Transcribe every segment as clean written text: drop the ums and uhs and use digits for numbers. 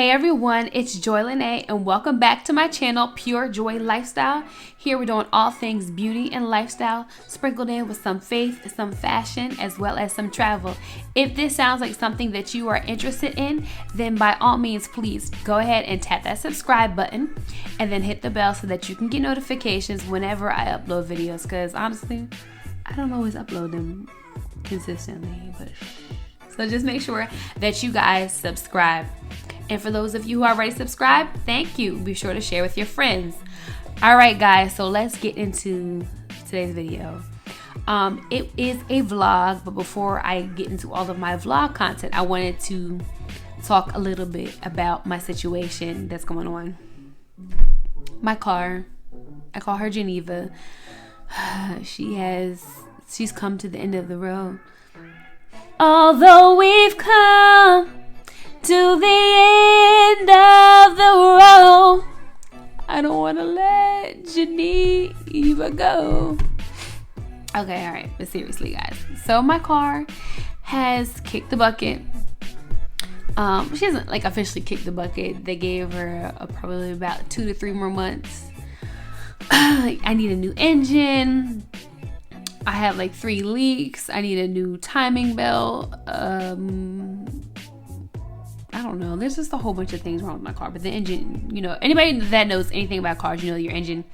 Hey everyone, it's Joy Lene and welcome back to my channel, Pure Joy Lifestyle. Here we're doing all things beauty and lifestyle, sprinkled in with some faith, some fashion, as well as some travel. If this sounds like something that you are interested in, then by all means, please go ahead and tap that subscribe button and then hit the bell so that you can get notifications whenever I upload videos. Because honestly, I don't always upload them consistently, but so just make sure that you guys subscribe. And for those of you who are already subscribed, thank you. Be sure to share with your friends. All right, guys, so let's get into today's video. It is a vlog, but before I get into all of my vlog content, I wanted to talk a little bit about my situation that's going on. My car, I call her Geneva. She's come to the end of the road. Although we've come to the end of the road, I don't want to let Geneva go. Okay, all right, but seriously, guys. So my car has kicked the bucket. She hasn't like officially kicked the bucket. They gave her probably about 2 to 3 more months. I need a new engine. I have like 3 leaks. I need a new timing belt. I don't know. There's just a whole bunch of things wrong with my car. But the engine, you know, anybody that knows anything about cars, you know your engine,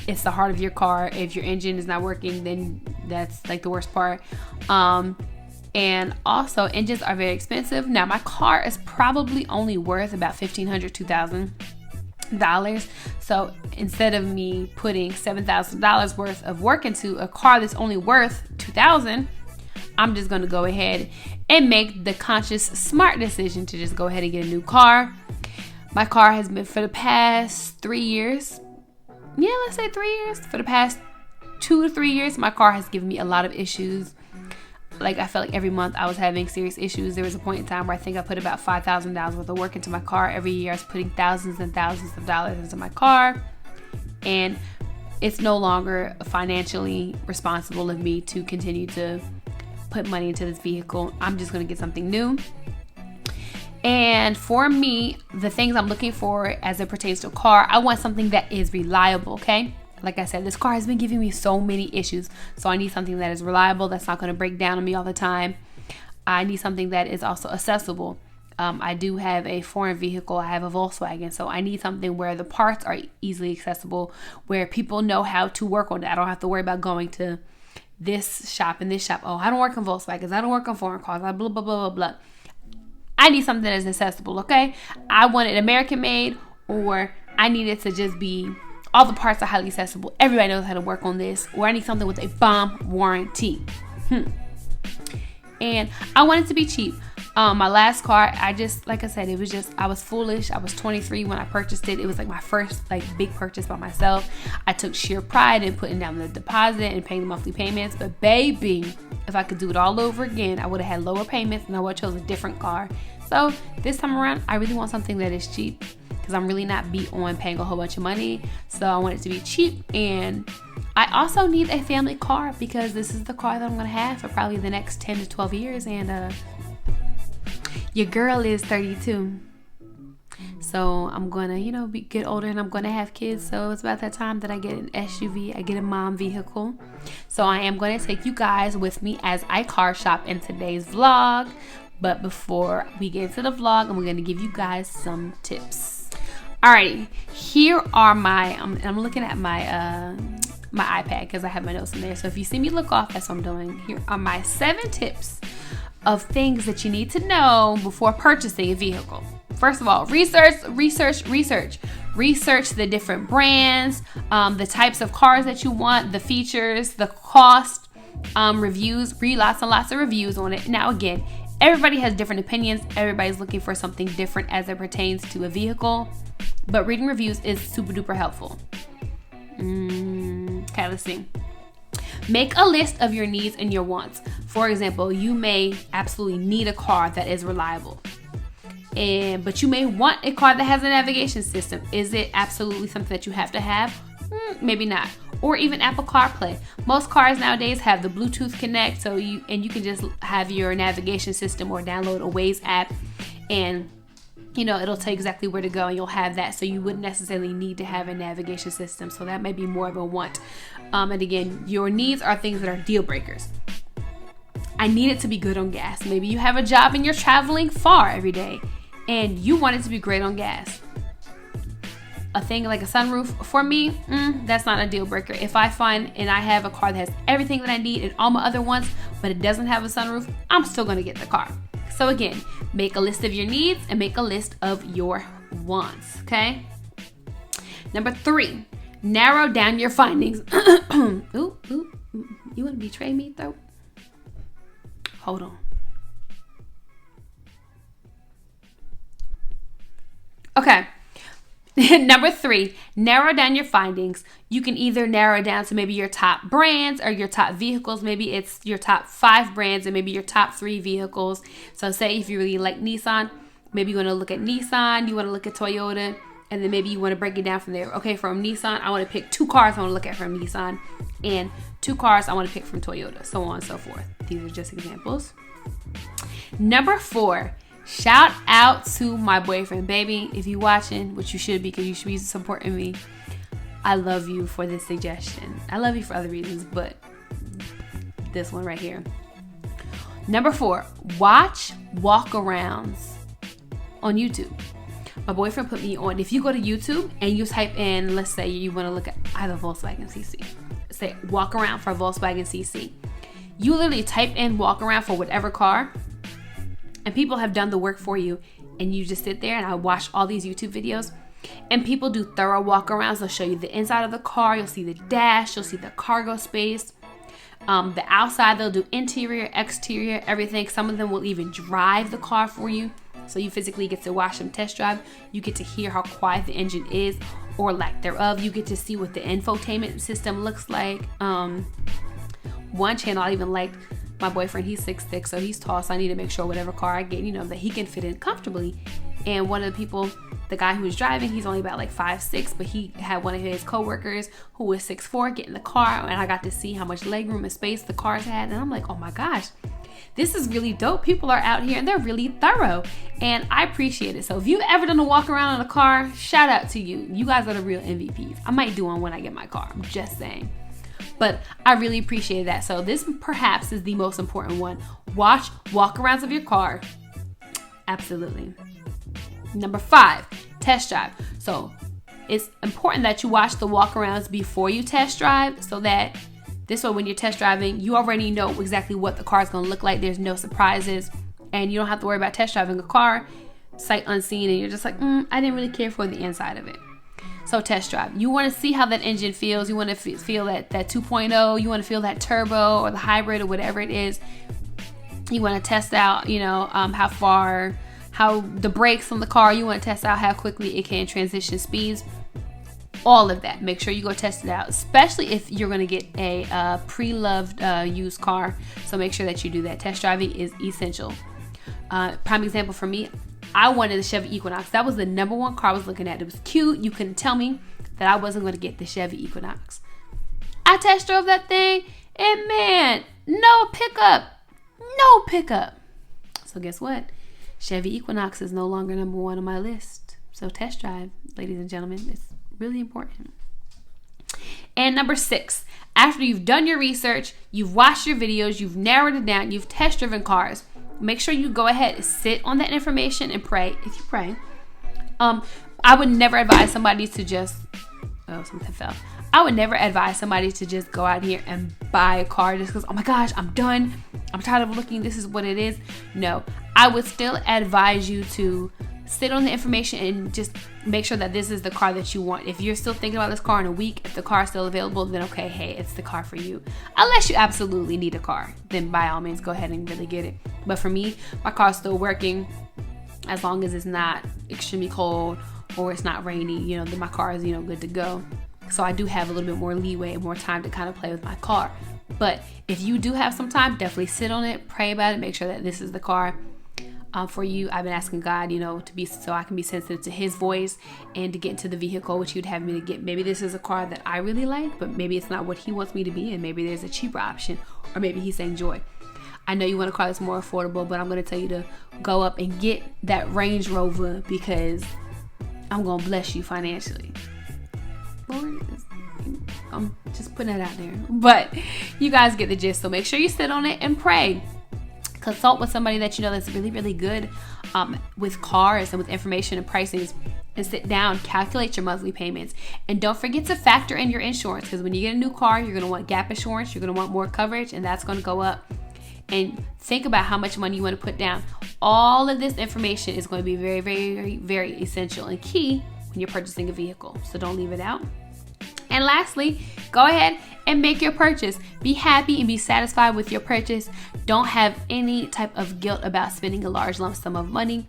it's the heart of your car. If your engine is not working, then that's like the worst part. And also, engines are very expensive. Now, my car is probably only worth about $1,500, $2,000. So instead of me putting $7,000 worth of work into a car that's only worth $2,000, I'm just going to go ahead and make the conscious, smart decision to just go ahead and get a new car. My car has been for the past 3 years. Yeah, let's say 3 years. For the past 2 to 3 years, my car has given me a lot of issues. Like, I felt like every month I was having serious issues. There was a point in time where I think I put about $5,000 worth of work into my car. Every year I was putting thousands and thousands of dollars into my car. And it's no longer financially responsible of me to continue to put money into this vehicle. I'm just going to get something new. And for me, the things I'm looking for as it pertains to a car, I want something that is reliable, okay? Like I said, this car has been giving me so many issues. So I need something that is reliable, that's not going to break down on me all the time. I need something that is also accessible. I do have a foreign vehicle. I have a Volkswagen. So I need something where the parts are easily accessible, where people know how to work on it. I don't have to worry about going to this shop and this shop. Oh, I don't work on Volkswagens. I don't work on foreign cars. Blah, blah, blah, blah, blah. I need something that is accessible, okay? I want it American made, or I need it to just be, all the parts are highly accessible. Everybody knows how to work on this. Or I need something with a bomb warranty. And I want it to be cheap. My last car, like I said, it was just, I was foolish. I was 23 when I purchased it. It was like my first like big purchase by myself. I took sheer pride in putting down the deposit and paying the monthly payments. But baby, if I could do it all over again, I would have had lower payments and I would have chose a different car. So this time around, I really want something that is cheap, because I'm really not beat on paying a whole bunch of money. So I want it to be cheap. And I also need a family car, because this is the car that I'm going to have for probably the next 10 to 12 years. And your girl is 32. So I'm going to, get older and I'm going to have kids. So it's about that time that I get an SUV. I get a mom vehicle. So I am going to take you guys with me as I car shop in today's vlog. But before we get into the vlog, I'm going to give you guys some tips. Alrighty, here are my, I'm looking at my my iPad because I have my notes in there. So if you see me look off, that's what I'm doing. Here are my 7 tips of things that you need to know before purchasing a vehicle. First of all, research the different brands, the types of cars that you want, the features, the cost, reviews. Read lots and lots of reviews on it. Now again, everybody has different opinions. Everybody's looking for something different as it pertains to a vehicle, but reading reviews is super duper helpful. Okay, let's see. Make a list of your needs and your wants. For example, you may absolutely need a car that is reliable, but you may want a car that has a navigation system. Is it absolutely something that you have to have? Maybe not. Or even Apple CarPlay. Most cars nowadays have the Bluetooth Connect, so you can just have your navigation system or download a Waze app and it'll tell you exactly where to go, and you'll have that, so you wouldn't necessarily need to have a navigation system. So that may be more of a want. And again, your needs are things that are deal breakers. I need it to be good on gas. Maybe you have a job and you're traveling far every day and you want it to be great on gas. A thing like a sunroof, for me, that's not a deal breaker. If I find and I have a car that has everything that I need and all my other wants, but it doesn't have a sunroof, I'm still going to get the car. So again, make a list of your needs and make a list of your wants, okay? Number 3, narrow down your findings. Ooh, you want to betray me, though? Hold on. Okay. Number 3, narrow down your findings. You can either narrow it down to maybe your top brands or your top vehicles. Maybe it's your top 5 brands and maybe your top 3 vehicles. So say if you really like Nissan, maybe you want to look at Nissan, you want to look at Toyota, and then maybe you want to break it down from there. Okay, from Nissan, I want to pick 2 cars I want to look at from Nissan, and 2 cars I want to pick from Toyota, so on and so forth. These are just examples. Number 4, shout out to my boyfriend. Baby, if you're watching, which you should be because you should be supporting me, I love you for this suggestion. I love you for other reasons, but this one right here. Number 4, watch walk-arounds on YouTube. My boyfriend put me on. If you go to YouTube and you type in, let's say you want to look at either Volkswagen CC, say walk around for Volkswagen CC. You literally type in walk around for whatever car, and people have done the work for you, and you just sit there. And I watch all these YouTube videos, and people do thorough walk arounds. They'll show you the inside of the car. You'll see the dash. You'll see the cargo space. The outside, they'll do interior, exterior, everything. Some of them will even drive the car for you. So you physically get to watch them test drive. You get to hear how quiet the engine is or lack thereof. You get to see what the infotainment system looks like. One channel I even liked, my boyfriend, he's 6'6", so he's tall, so I need to make sure whatever car I get, that he can fit in comfortably. And one of the people, the guy who was driving, he's only about like 5'6", but he had one of his coworkers who was 6'4" get in the car, and I got to see how much legroom and space the cars had, and I'm like, oh my gosh, this is really dope. People are out here and they're really thorough, and I appreciate it. So if you've ever done a walk around on a car, shout out to you. You guys are the real MVPs. I might do one when I get my car. I'm just saying. But I really appreciate that. So this perhaps is the most important one. Watch walk-arounds of your car. Absolutely. Number 5, test drive. So it's important that you watch the walk-arounds before you test drive, so that this way when you're test driving, you already know exactly what the car is going to look like. There's no surprises, and you don't have to worry about test driving a car sight unseen, and you're just like, I didn't really care for the inside of it. So test drive. You want to see how that engine feels. You want to feel that 2.0. You want to feel that turbo or the hybrid or whatever it is. You want to test out, how the brakes on the car. You want to test out how quickly it can transition speeds. All of that. Make sure you go test it out, especially if you're going to get a pre-loved used car. So make sure that you do that. Test driving is essential. Prime example for me, I wanted the Chevy Equinox. That was the number 1 car I was looking at. It was cute. You couldn't tell me that I wasn't going to get the Chevy Equinox. I test drove that thing, and man, no pickup. So guess what? Chevy Equinox is no longer number 1 on my list. So test drive, ladies and gentlemen. It's really important. And number 6, after you've done your research, you've watched your videos, you've narrowed it down, you've test driven cars, make sure you go ahead and sit on that information and pray. If you pray, I would never advise somebody to just, something fell. I would never advise somebody to just go out here and buy a car just because, oh my gosh, I'm done. I'm tired of looking. This is what it is. No, I would still advise you to sit on the information and just make sure that this is the car that you want. If you're still thinking about this car in a week, if the car is still available, then okay, hey, it's the car for you. Unless you absolutely need a car, then by all means, go ahead and really get it. But for me, my car's still working as long as it's not extremely cold or it's not rainy, then my car is, good to go. So I do have a little bit more leeway and more time to kind of play with my car. But if you do have some time, definitely sit on it, pray about it, make sure that this is the car for you. I've been asking God, to be, so I can be sensitive to his voice and to get into the vehicle, which he'd have me to get. Maybe this is a car that I really like, but maybe it's not what he wants me to be, and maybe there's a cheaper option, or maybe he's saying, Joy, I know you want a car that's more affordable, but I'm going to tell you to go up and get that Range Rover because I'm going to bless you financially. Lord, I'm just putting that out there. But you guys get the gist. So make sure you sit on it and pray. Consult with somebody that you know that's really, really good with cars and with information and pricing, and sit down, calculate your monthly payments. And don't forget to factor in your insurance, because when you get a new car, you're going to want gap insurance, you're going to want more coverage, and that's going to go up. And think about how much money you want to put down. All of this information is going to be very, very, very, very essential and key when you're purchasing a vehicle. So don't leave it out. And lastly, go ahead and make your purchase. Be happy and be satisfied with your purchase. Don't have any type of guilt about spending a large lump sum of money.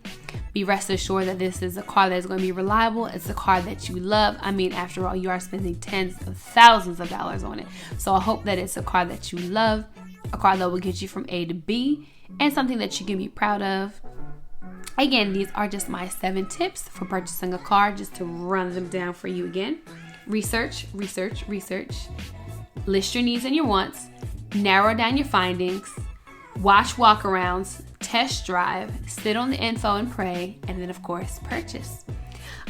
Be rest assured that this is a car that is going to be reliable. It's a car that you love. I mean, after all, you are spending tens of thousands of dollars on it. So I hope that it's a car that you love, a car that will get you from A to B, and something that you can be proud of. Again, these are just my 7 tips for purchasing a car, just to run them down for you again. Research, research, research. List your needs and your wants. Narrow down your findings. Watch walkarounds. Test drive. Sit on the info and pray. And then, of course, purchase.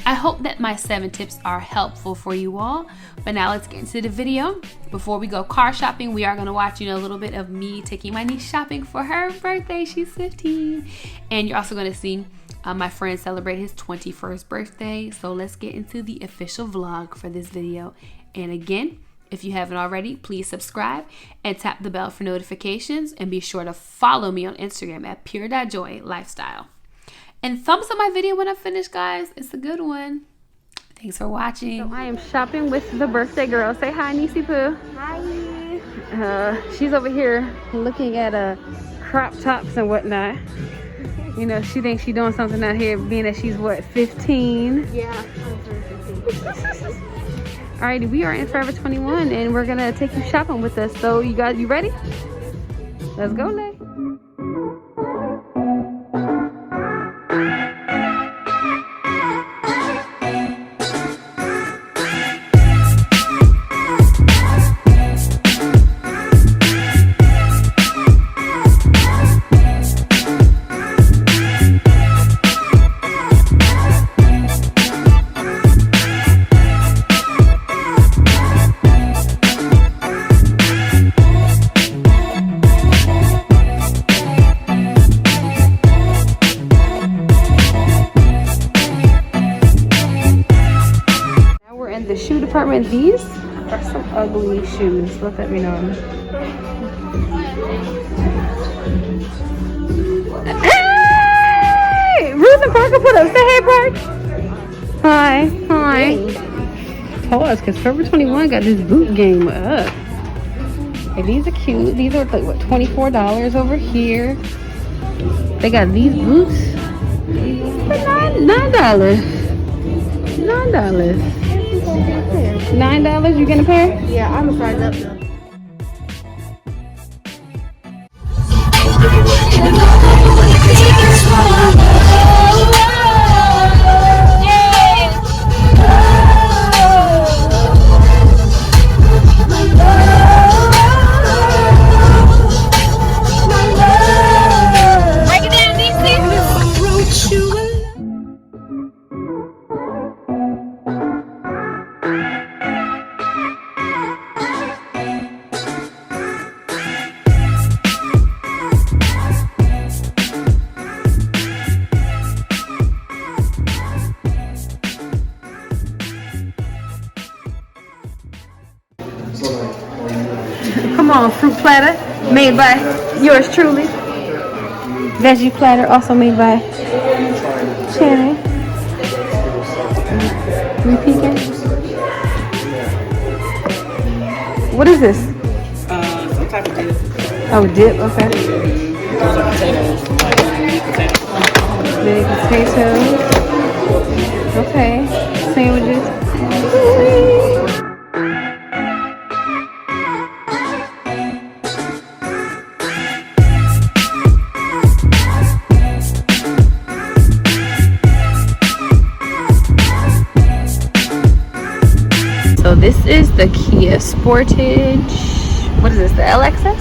I hope that my 7 tips are helpful for you all. But now let's get into the video. Before we go car shopping, we are going to watch, a little bit of me taking my niece shopping for her birthday. She's 15. And you're also going to see my friend celebrate his 21st birthday. So let's get into the official vlog for this video. And again, if you haven't already, please subscribe and tap the bell for notifications, and be sure to follow me on Instagram at pure.joylifestyle. And thumbs up my video when I'm finished, guys. It's a good one. Thanks for watching. So I am shopping with the birthday girl. Say hi, Niecy Poo. Hi. She's over here looking at crop tops and whatnot. She thinks she's doing something out here, being that she's, 15? Yeah, I'm 15. Alrighty, we are in Forever 21, and we're going to take you shopping with us. So, you guys, you ready? Let's go, Lay. The shoe department. These are some ugly shoes. Let me know. Hey! Ruth and Parker put up. Say hey, Park. Hi. Pause, because Forever 21 got this boot game up. Hey, these are cute. These are like, $24 over here. They got these boots for $9. $9, you getting a pair? Yeah, I'm a size up though. Come on, fruit platter made by yours truly. Veggie platter also made by Shannon. Repeat. What is this? Some type of dip. Oh, dip. Okay. Those are potatoes. Big potatoes. Okay. Sandwiches. So this is the Kia Sportage. What is this? The LXS?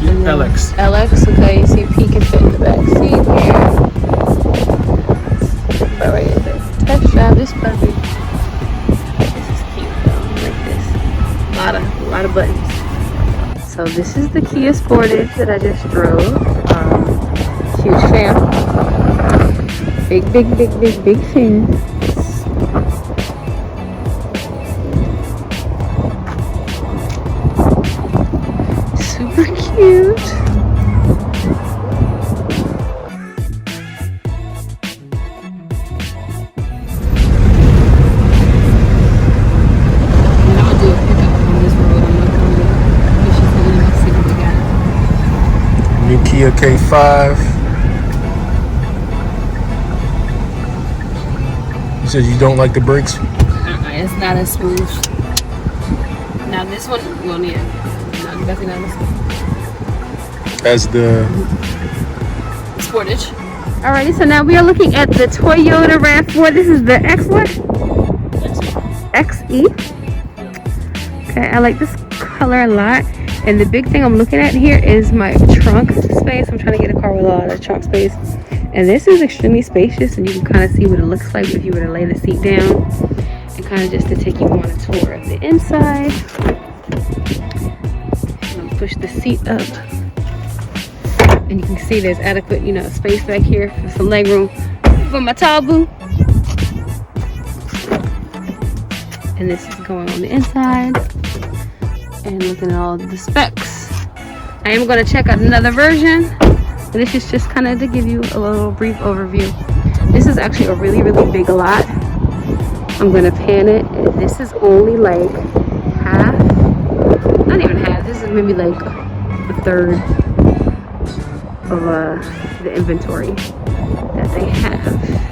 Yeah, LX. LX, okay, you see P can fit in the back seat here. But right at the test drive, this puppy. This is cute though, I like this. A lot of buttons. So this is the Kia Sportage that I just drove. Huge fan. Big fan. Super cute. New Kia K5. You said you don't like the brakes? It's not as smooth. Now this one, well, yeah, no, definitely not as smooth. As the Sportage. Alrighty, so now we are looking at the Toyota RAV4. This is the X what? XE. Okay, I like this color a lot. And the big thing I'm looking at here is my trunk space. I'm trying to get a car with a lot of trunk space. And this is extremely spacious, and you can kind of see what it looks like if you were to lay the seat down. And kind of just to take you on a tour of the inside. I'm gonna push the seat up. And you can see there's adequate, you know, space back here for some leg room for my Tabu. And this is going on the inside. And looking at all the specs. I am going to check out another version. But this is just kind of to give you a little brief overview. This is actually a really big lot. I'm going to pan it. And this is only like half. Not even half. This is maybe like a third of the inventory that they have.